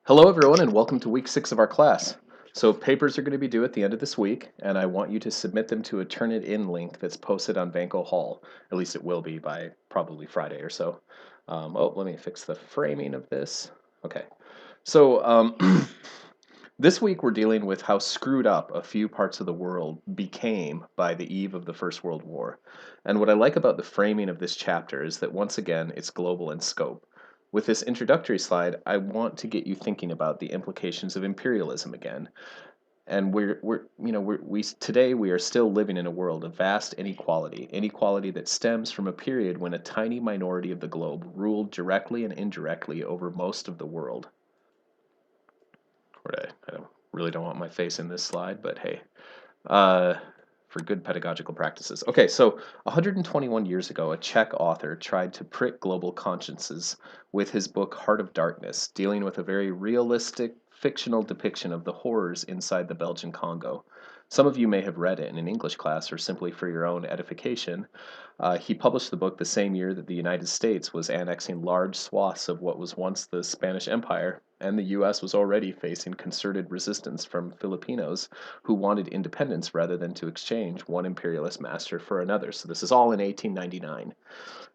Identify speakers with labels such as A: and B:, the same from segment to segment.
A: Hello, everyone, and welcome to week 6 of our class. So, papers are going to be due at the end of this week, and I want you to submit them to a Turnitin link that's posted on Vanco Hall. At least it will be by probably Friday or so. Let me fix the framing of this. Okay. So, this week we're dealing with how screwed up a few parts of the world became by the eve of the First World War. And what I like about the framing of this chapter is that once again it's global in scope. With this introductory slide, I want to get you thinking about the implications of imperialism again. And today we are still living in a world of vast inequality that stems from a period when a tiny minority of the globe ruled directly and indirectly over most of the world. I really don't want my face in this slide, but hey, uh, for good pedagogical practices. Okay, so 121 years ago, a Czech author tried to prick global consciences with his book Heart of Darkness, dealing with a very realistic, fictional depiction of the horrors inside the Belgian Congo. Some of you may have read it in an English class or simply for your own edification. He published the book the same year that the United States was annexing large swaths of what was once the Spanish Empire, and the U.S. was already facing concerted resistance from Filipinos who wanted independence rather than to exchange one imperialist master for another. So this is all in 1899.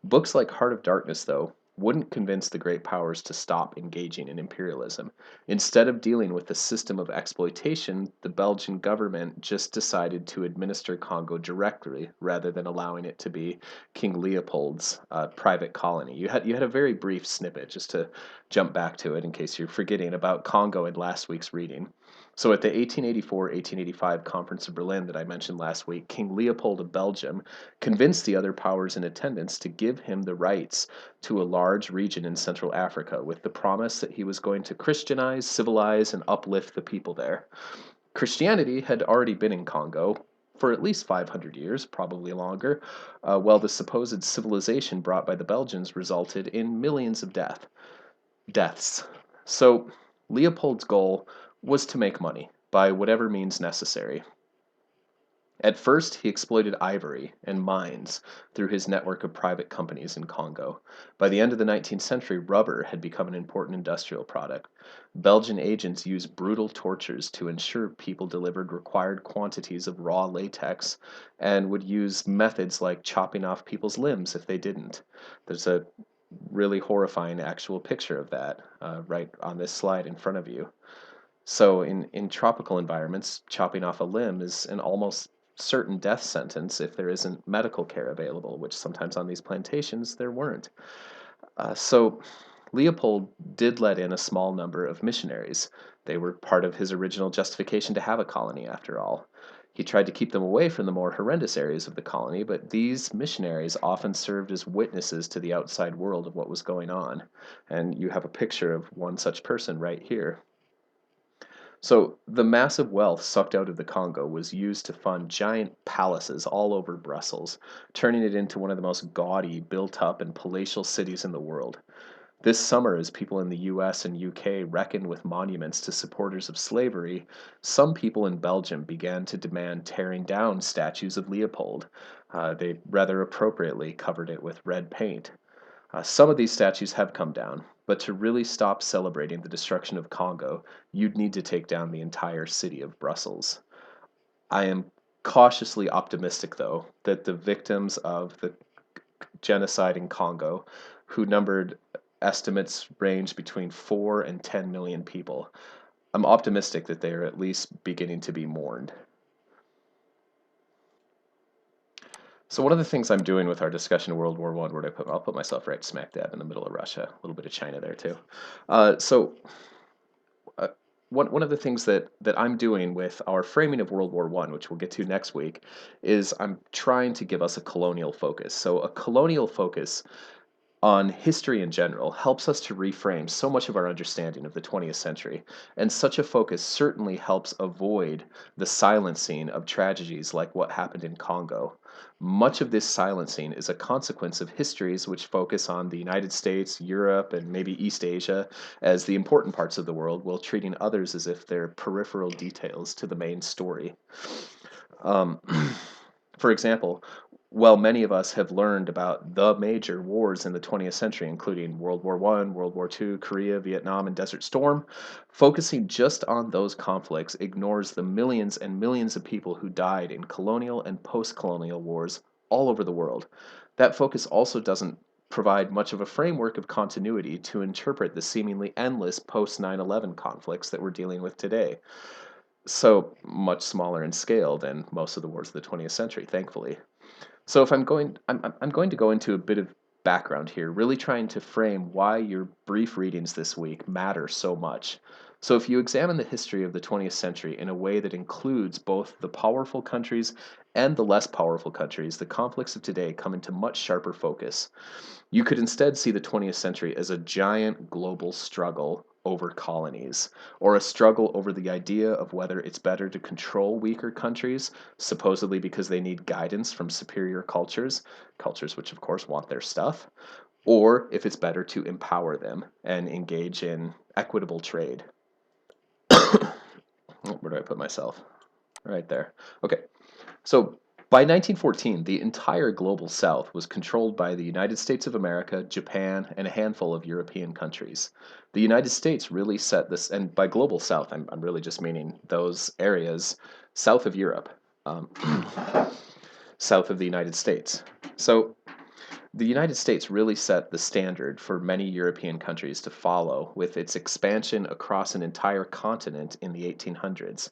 A: Books like Heart of Darkness, though, wouldn't convince the great powers to stop engaging in imperialism. Instead of dealing with the system of exploitation, the Belgian government just decided to administer Congo directly rather than allowing it to be King Leopold's private colony. You had a very brief snippet, just to jump back to it in case you're forgetting about Congo in last week's reading. So at the 1884-1885 Conference of Berlin that I mentioned last week, King Leopold of Belgium convinced the other powers in attendance to give him the rights to a large region in Central Africa with the promise that he was going to Christianize, civilize, and uplift the people there. Christianity had already been in Congo for at least 500 years, probably longer, while the supposed civilization brought by the Belgians resulted in millions of deaths. So Leopold's goal was to make money by whatever means necessary. At first, he exploited ivory and mines through his network of private companies in Congo. By the end of the 19th century, rubber had become an important industrial product. Belgian agents used brutal tortures to ensure people delivered required quantities of raw latex and would use methods like chopping off people's limbs if they didn't. There's a really horrifying actual picture of that right on this slide in front of you. So, in tropical environments, chopping off a limb is an almost certain death sentence if there isn't medical care available, which sometimes on these plantations there weren't. So, Leopold did let in a small number of missionaries. They were part of his original justification to have a colony, after all. He tried to keep them away from the more horrendous areas of the colony, but these missionaries often served as witnesses to the outside world of what was going on. And you have a picture of one such person right here. So the massive wealth sucked out of the Congo was used to fund giant palaces all over Brussels, turning it into one of the most gaudy, built up, and palatial cities in the world. This summer, as people in the US and UK reckoned with monuments to supporters of slavery, some people in Belgium began to demand tearing down statues of Leopold. They rather appropriately covered it with red paint. Some of these statues have come down, but to really stop celebrating the destruction of Congo, you'd need to take down the entire city of Brussels. I am cautiously optimistic, though, that the victims of the genocide in Congo, who numbered estimates range between 4 and 10 million people, I'm optimistic that they are at least beginning to be mourned. So one of the things I'm doing with our discussion of World War One, where I'll put myself right smack dab in the middle of Russia, a little bit of China there too. Uh, so uh, one of the things that I'm doing with our framing of World War One, which we'll get to next week, is I'm trying to give us a colonial focus. So a colonial focus on history in general helps us to reframe so much of our understanding of the 20th century, and such a focus certainly helps avoid the silencing of tragedies like what happened in Congo. Much of this silencing is a consequence of histories which focus on the United States, Europe, and maybe East Asia as the important parts of the world, while treating others as if they're peripheral details to the main story. Um, for example, Well, many of us have learned about the major wars in the 20th century, including World War I, World War II, Korea, Vietnam, and Desert Storm. Focusing just on those conflicts ignores the millions and millions of people who died in colonial and post colonial wars all over the world. That focus also doesn't provide much of a framework of continuity to interpret the seemingly endless post 9/11 conflicts that we're dealing with today. So much smaller in scale than most of the wars of the 20th century, thankfully. So if I'm going to go into a bit of background here, really trying to frame why your brief readings this week matter so much. So if you examine the history of the 20th century in a way that includes both the powerful countries and the less powerful countries, the conflicts of today come into much sharper focus. You could instead see the 20th century as a giant global struggle over colonies, or a struggle over the idea of whether it's better to control weaker countries, supposedly because they need guidance from superior cultures, cultures which of course want their stuff, or if it's better to empower them and engage in equitable trade. Where do I put myself? Right there. Okay. So by 1914, the entire global south was controlled by the United States of America, Japan, and a handful of European countries. The United States really set this, and by global south, I'm really just meaning those areas south of Europe, um, south of the United States. So the United States really set the standard for many European countries to follow with its expansion across an entire continent in the 1800s.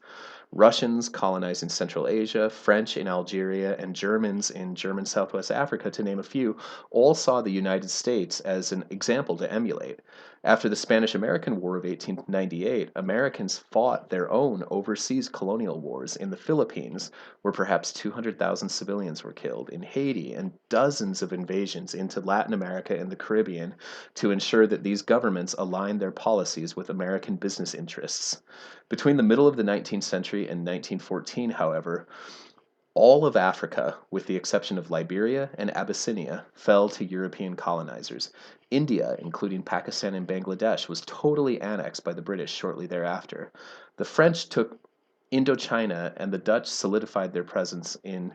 A: Russians colonizing Central Asia, French in Algeria, and Germans in German Southwest Africa, to name a few, all saw the United States as an example to emulate. After the Spanish American War of 1898, Americans fought their own overseas colonial wars in the Philippines, where perhaps 200,000 civilians were killed, in Haiti, and dozens of invasions into Latin America and the Caribbean to ensure that these governments aligned their policies with American business interests. Between the middle of the 19th century and 1914, however, all of Africa, with the exception of Liberia and Abyssinia, fell to European colonizers. India, including Pakistan and Bangladesh, was totally annexed by the British shortly thereafter. The French took Indochina, and the Dutch solidified their presence in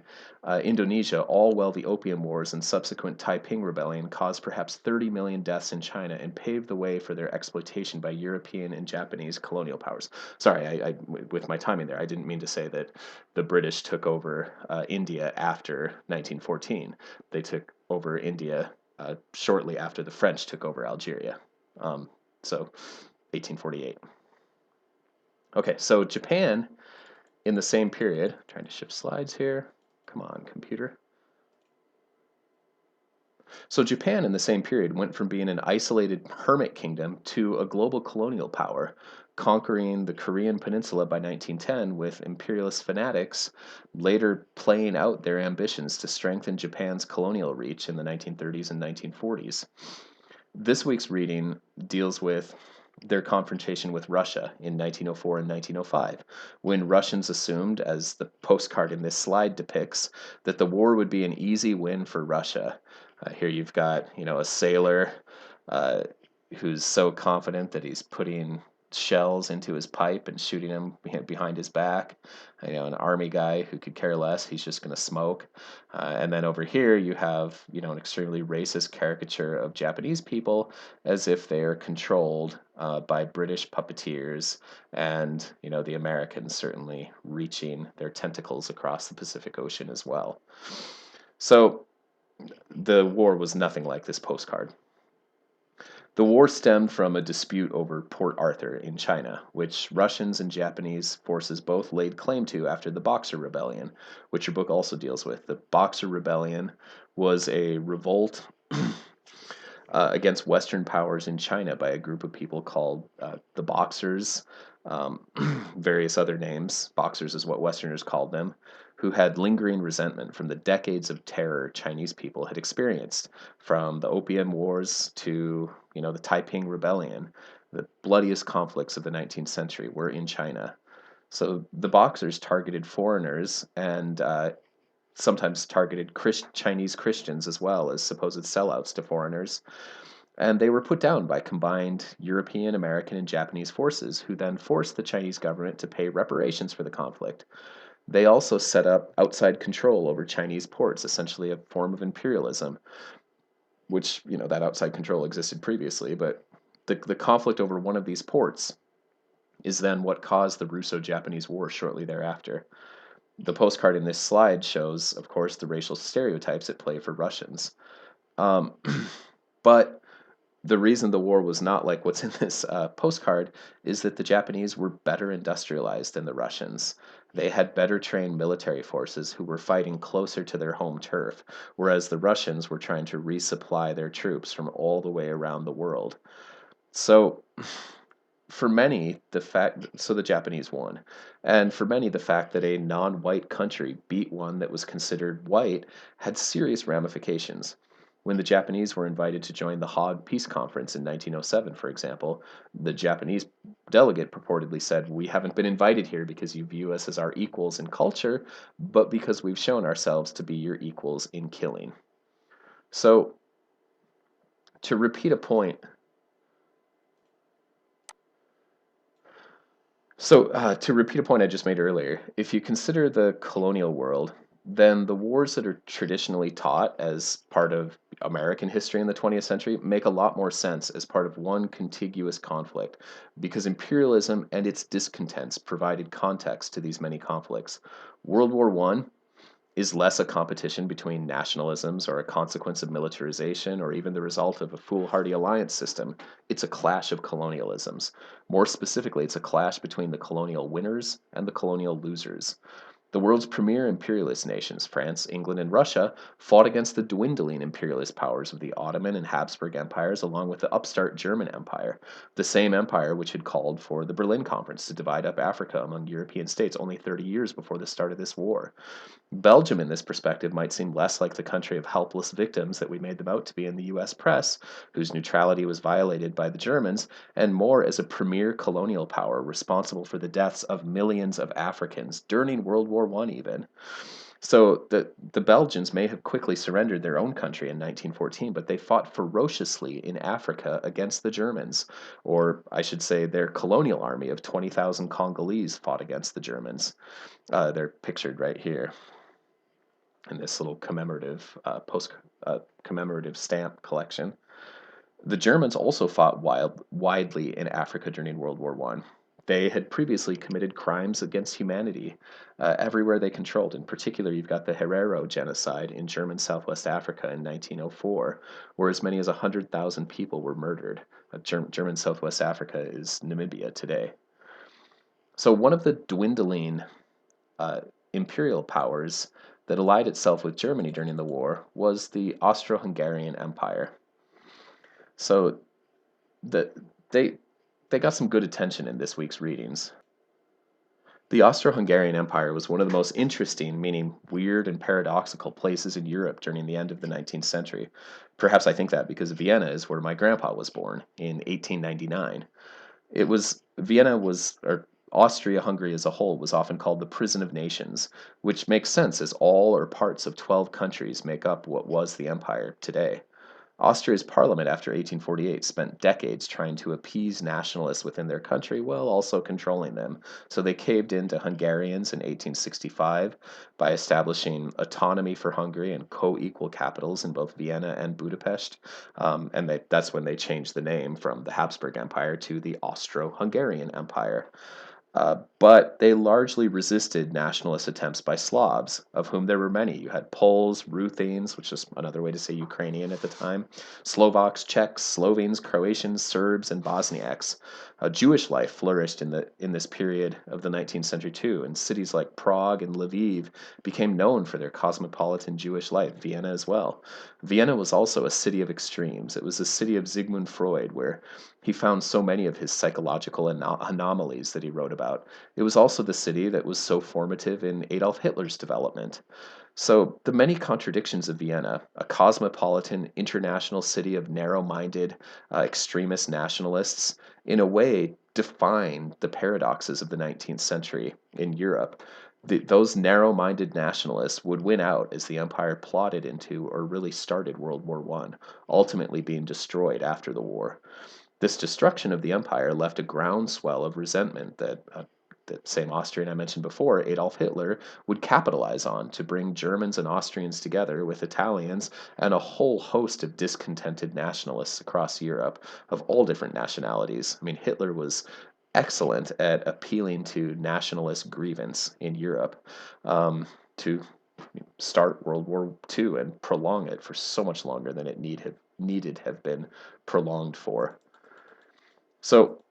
A: Indonesia, all while the Opium Wars and subsequent Taiping Rebellion caused perhaps 30 million deaths in China and paved the way for their exploitation by European and Japanese colonial powers. Sorry, with my timing there, I didn't mean to say that the British took over India after 1914. They took over India shortly after the French took over Algeria. So 1848. Okay, so Japan in the same period, trying to shift slides here. Come on, computer. So Japan in the same period went from being an isolated hermit kingdom to a global colonial power, conquering the Korean peninsula by 1910 with imperialist fanatics, later playing out their ambitions to strengthen Japan's colonial reach in the 1930s and 1940s. This week's reading deals with their confrontation with Russia in 1904 and 1905, when Russians assumed, as the postcard in this slide depicts, that the war would be an easy win for Russia. Here you've got, a sailor uh, who's so confident that he's putting shells into his pipe and shooting him behind his back. An army guy who could care less. He's just going to smoke. And then over here you have, an extremely racist caricature of Japanese people as if they are controlled by British puppeteers, and the Americans certainly reaching their tentacles across the Pacific Ocean as well. So the war was nothing like this postcard. The war stemmed from a dispute over Port Arthur in China, which Russians and Japanese forces both laid claim to after the Boxer Rebellion, which your book also deals with. The Boxer Rebellion was a revolt against Western powers in China by a group of people called the Boxers, um, various other names. Boxers is what Westerners called them, who had lingering resentment from the decades of terror Chinese people had experienced, from the Opium Wars to the Taiping Rebellion. The bloodiest conflicts of the 19th century were in China. So the Boxers targeted foreigners and sometimes targeted Chinese Christians as well as supposed sellouts to foreigners. And they were put down by combined European, American, and Japanese forces, who then forced the Chinese government to pay reparations for the conflict. They also set up outside control over Chinese ports, essentially a form of imperialism, which, that outside control existed previously, but the conflict over one of these ports is then what caused the Russo-Japanese War shortly thereafter. The postcard in this slide shows, of course, the racial stereotypes at play for Russians. Um, but the reason the war was not like what's in this postcard is that the Japanese were better industrialized than the Russians. They had better trained military forces who were fighting closer to their home turf, whereas the Russians were trying to resupply their troops from all the way around the world. So, for many, the Japanese won. And for many, the fact that a non white country beat one that was considered white had serious ramifications. When the Japanese were invited to join the Hague Peace Conference in 1907, for example, the Japanese delegate purportedly said, "We haven't been invited here because you view us as our equals in culture, but because we've shown ourselves to be your equals in killing." So, to repeat a point, to repeat a point I just made earlier, if you consider the colonial world, then the wars that are traditionally taught as part of American history in the 20th century make a lot more sense as part of one contiguous conflict, because imperialism and its discontents provided context to these many conflicts. World War One is less a competition between nationalisms or a consequence of militarization or even the result of a foolhardy alliance system. It's a clash of colonialisms. More specifically, it's a clash between the colonial winners and the colonial losers. The world's premier imperialist nations, France, England, and Russia, fought against the dwindling imperialist powers of the Ottoman and Habsburg empires, along with the upstart German Empire, the same empire which had called for the Berlin Conference to divide up Africa among European states only 30 years before the start of this war. Belgium, in this perspective, might seem less like the country of helpless victims that we made them out to be in the US press, whose neutrality was violated by the Germans, and more as a premier colonial power responsible for the deaths of millions of Africans during World War I, even. So the Belgians may have quickly surrendered their own country in 1914, but they fought ferociously in Africa against the Germans. Or I should say, their colonial army of 20,000 Congolese fought against the Germans. They're pictured right here in this little commemorative stamp collection. The Germans also fought widely in Africa during World War One. They had previously committed crimes against humanity everywhere they controlled. In particular, you've got the Herero genocide in German Southwest Africa in 1904, where as many as 100,000 people were murdered. German Southwest Africa is Namibia today. So one of the dwindling uh, imperial powers that allied itself with Germany during the war was the Austro-Hungarian Empire. So the, they they got some good attention in this week's readings. The Austro-Hungarian Empire was one of the most interesting, meaning weird and paradoxical places in Europe during the end of the 19th century. Perhaps I think that because Vienna is where my grandpa was born in 1899. Vienna was, or Austria-Hungary as a whole was often called the prison of nations, which makes sense as all or parts of 12 countries make up what was the empire today. Austria's parliament after 1848 spent decades trying to appease nationalists within their country while also controlling them. So they caved in to Hungarians in 1865 by establishing autonomy for Hungary and co-equal capitals in both Vienna and Budapest. That's when they changed the name from the Habsburg Empire to the Austro-Hungarian Empire. But they largely resisted nationalist attempts by Slavs, of whom there were many. You had Poles, Ruthenes, which is another way to say Ukrainian at the time, Slovaks, Czechs, Slovenes, Croatians, Serbs, and Bosniaks. Jewish life flourished in this period of the 19th century too, and cities like Prague and Lviv became known for their cosmopolitan Jewish life, Vienna as well. Vienna was also a city of extremes. It was a city of Sigmund Freud, where he found so many of his psychological anomalies that he wrote about. It was also the city that was so formative in Adolf Hitler's development. So, the many contradictions of Vienna, a cosmopolitan international city of narrow minded extremist nationalists, in a way define the paradoxes of the 19th century in Europe. Those narrow minded nationalists would win out as the empire plodded into or really started World War I, ultimately being destroyed after the war. This destruction of the empire left a groundswell of resentment the same Austrian I mentioned before, Adolf Hitler, would capitalize on to bring Germans and Austrians together with Italians and a whole host of discontented nationalists across Europe of all different nationalities. I mean, Hitler was excellent at appealing to nationalist grievance in Europe to start World War II and prolong it for so much longer than it needed have been prolonged for. So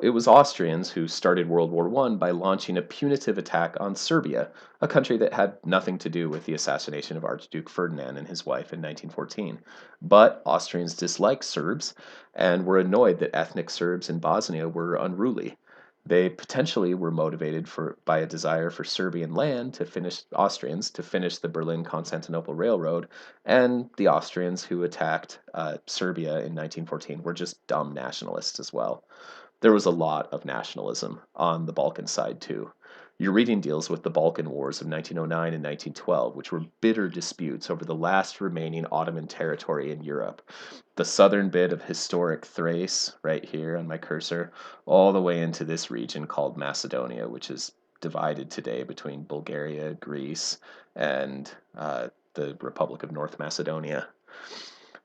A: it was Austrians who started World War I by launching a punitive attack on Serbia, a country that had nothing to do with the assassination of Archduke Ferdinand and his wife in 1914. But Austrians disliked Serbs and were annoyed that ethnic Serbs in Bosnia were unruly. They potentially were motivated by a desire for Serbian land Austrians to finish the Berlin-Constantinople Railroad, and the Austrians who attacked Serbia in 1914 were just dumb nationalists as well. There was a lot of nationalism on the Balkan side, too. Your reading deals with the Balkan Wars of 1909 and 1912, which were bitter disputes over the last remaining Ottoman territory in Europe. The southern bit of historic Thrace, right here on my cursor, all the way into this region called Macedonia, which is divided today between Bulgaria, Greece, and the Republic of North Macedonia.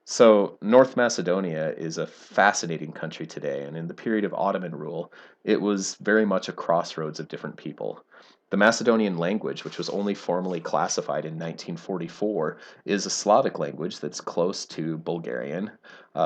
A: So, North Macedonia is a fascinating country today, and in the period of Ottoman rule, it was very much a crossroads of different people. The Macedonian language, which was only formally classified in 1944, is a Slavic language that's close to Bulgarian,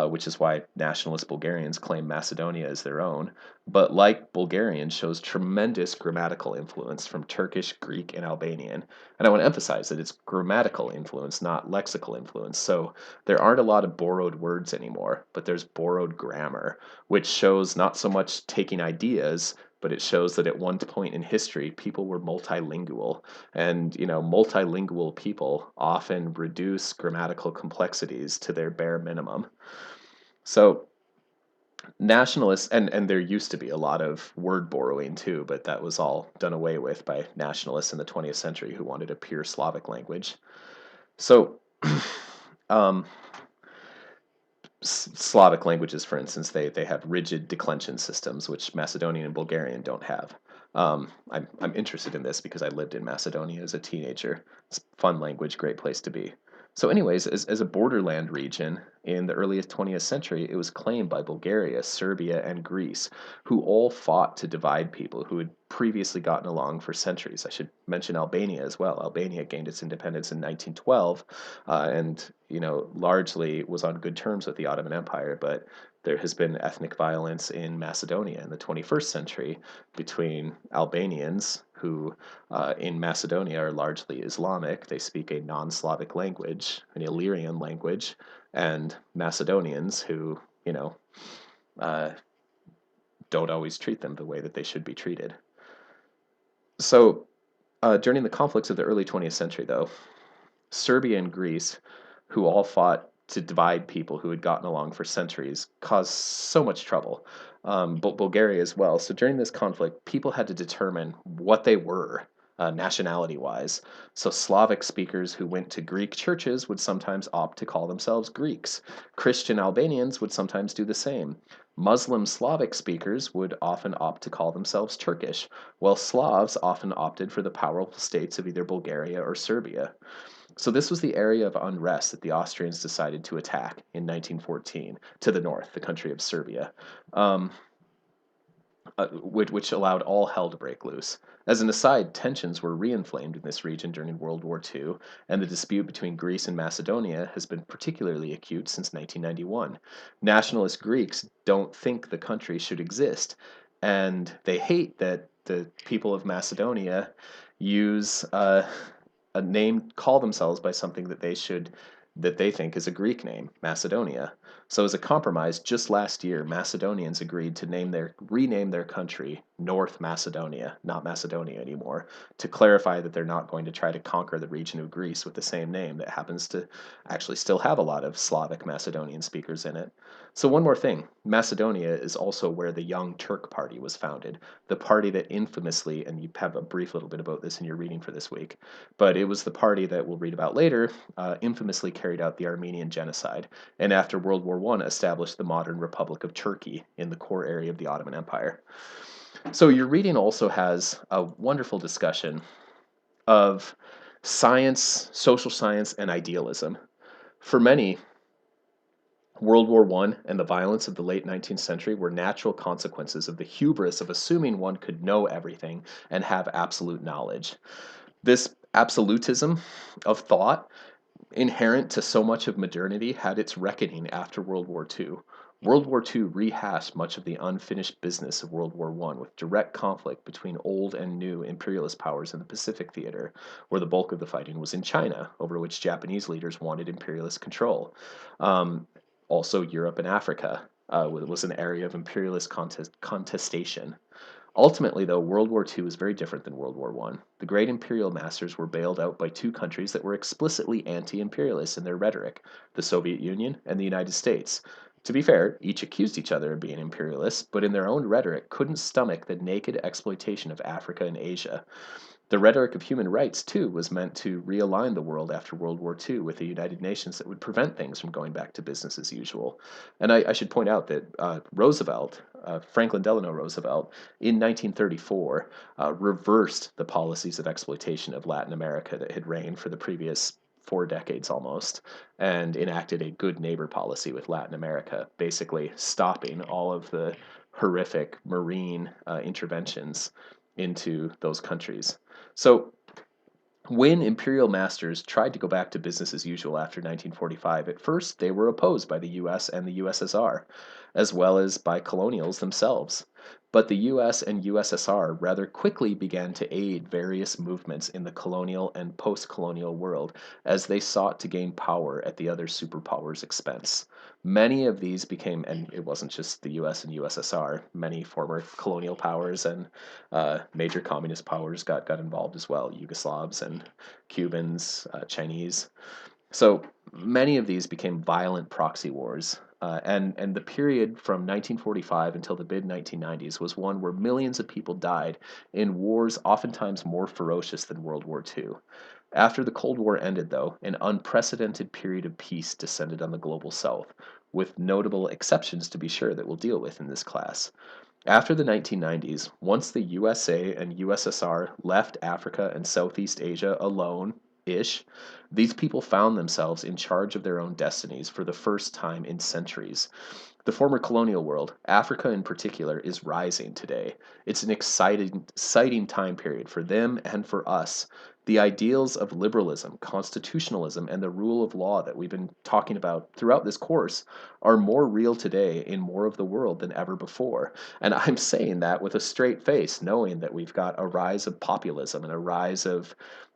A: which is why nationalist Bulgarians claim Macedonia as their own. But like Bulgarian, shows tremendous grammatical influence from Turkish, Greek, and Albanian. And I want to emphasize that it's grammatical influence, not lexical influence. So there aren't a lot of borrowed words anymore, but there's borrowed grammar, which shows not so much taking ideas, but it shows that at one point in history, people were multilingual. And, multilingual people often reduce grammatical complexities to their bare minimum. So nationalists, and there used to be a lot of word borrowing too, but that was all done away with by nationalists in the 20th century who wanted a pure Slavic language. So, um, Slavic languages, for instance, they have rigid declension systems, which Macedonian and Bulgarian don't have. I'm interested in this because I lived in Macedonia as a teenager. It's a fun language, great place to be. So anyways, as a borderland region in the earliest 20th century, it was claimed by Bulgaria, Serbia, and Greece, who all fought to divide people who had previously gotten along for centuries. I should mention Albania as well. Albania gained its independence in 1912, and largely was on good terms with the Ottoman Empire, but there has been ethnic violence in Macedonia in the 21st century between Albanians, who in Macedonia are largely Islamic. They speak a non-Slavic language, an Illyrian language, and Macedonians who, don't always treat them the way that they should be treated. So during the conflicts of the early 20th century, though, Serbia and Greece, who all fought to divide people who had gotten along for centuries, caused so much trouble. But Bulgaria as well. So during this conflict, people had to determine what they were, nationality-wise. So Slavic speakers who went to Greek churches would sometimes opt to call themselves Greeks. Christian Albanians would sometimes do the same. Muslim Slavic speakers would often opt to call themselves Turkish, while Slavs often opted for the powerful states of either Bulgaria or Serbia. So this was the area of unrest that the Austrians decided to attack in 1914 to the north, the country of Serbia, which allowed all hell to break loose. As an aside, tensions were reinflamed in this region during World War II, and the dispute between Greece and Macedonia has been particularly acute since 1991. Nationalist Greeks don't think the country should exist, and they hate that the people of Macedonia use a name, call themselves by something that they think is a Greek name, Macedonia. So as a compromise, just last year, Macedonians agreed to rename their country North Macedonia, not Macedonia anymore, to clarify that they're not going to try to conquer the region of Greece with the same name that happens to actually still have a lot of Slavic Macedonian speakers in it. So, one more thing, Macedonia is also where the Young Turk Party was founded, the party that infamously, and you have a brief little bit about this in your reading for this week, but it was the party that we'll read about later, infamously carried out the Armenian genocide, and after World War I established the modern Republic of Turkey in the core area of the Ottoman Empire. So your reading also has a wonderful discussion of science, social science, and idealism. For many, World War I and the violence of the late 19th century were natural consequences of the hubris of assuming one could know everything and have absolute knowledge. This absolutism of thought inherent to so much of modernity had its reckoning after World War II. World War II rehashed much of the unfinished business of World War I with direct conflict between old and new imperialist powers in the Pacific theater, where the bulk of the fighting was in China, over which Japanese leaders wanted imperialist control. Um, Also, Europe and Africa was an area of imperialist contestation. Ultimately, though, World War II was very different than World War I. The great imperial masters were bailed out by two countries that were explicitly anti imperialist in their rhetoric, the Soviet Union and the United States. To be fair, each accused each other of being imperialists, but in their own rhetoric couldn't stomach the naked exploitation of Africa and Asia. The rhetoric of human rights, too, was meant to realign the world after World War II with a United Nations that would prevent things from going back to business as usual. And I should point out that Roosevelt, Franklin Delano Roosevelt, in 1934, reversed the policies of exploitation of Latin America that had reigned for the previous 4 decades almost, and enacted a good neighbor policy with Latin America, basically stopping all of the horrific marine interventions into those countries. So when imperial masters tried to go back to business as usual after 1945, at first they were opposed by the US and the USSR, as well as by colonials themselves. But the US and USSR rather quickly began to aid various movements in the colonial and post colonial world as they sought to gain power at the other superpowers' expense. Many of these became, and it wasn't just the US and USSR, many former colonial powers and major communist powers got involved as well, Yugoslavs and Cubans, Chinese. So many of these became violent proxy wars. And the period from 1945 until the mid 1990s was one where millions of people died in wars oftentimes more ferocious than World War II. After the Cold War ended, though, an unprecedented period of peace descended on the global south, with notable exceptions to be sure that we'll deal with in this class. After the 1990s, once the USA and USSR left Africa and Southeast Asia alone ish, these people found themselves in charge of their own destinies for the first time in centuries. The former colonial world, Africa in particular, is rising today. It's an exciting time period for them and for us. The ideals of liberalism, constitutionalism, and the rule of law that we've been talking about throughout this course are more real today in more of the world than ever before. And I'm saying that with a straight face, knowing that we've got a rise of populism and a rise of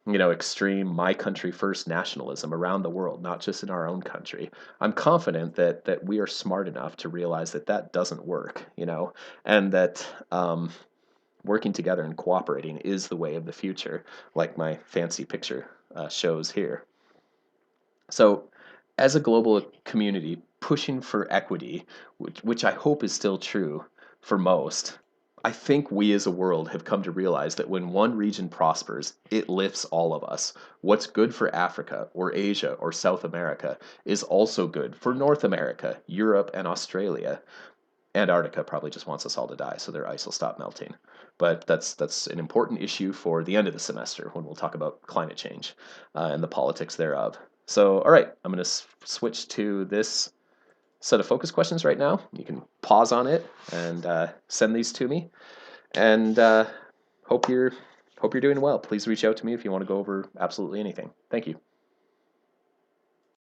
A: extreme my country first nationalism around the world, not just in our own country. I'm confident that we are smart enough to realize that that doesn't work, and that working together and cooperating is the way of the future, like my fancy picture shows here. So, as a global community pushing for equity, which I hope is still true for most, I think we as a world have come to realize that when one region prospers, it lifts all of us. What's good for Africa or Asia or South America is also good for North America, Europe, and Australia. Antarctica probably just wants us all to die, so their ice will stop melting. But that's an important issue for the end of the semester when we'll talk about climate change and the politics thereof. So, all right, I'm going to switch to this set of focus questions right now. You can pause on it and send these to me. And hope you're doing well. Please reach out to me if you want to go over absolutely anything. Thank you.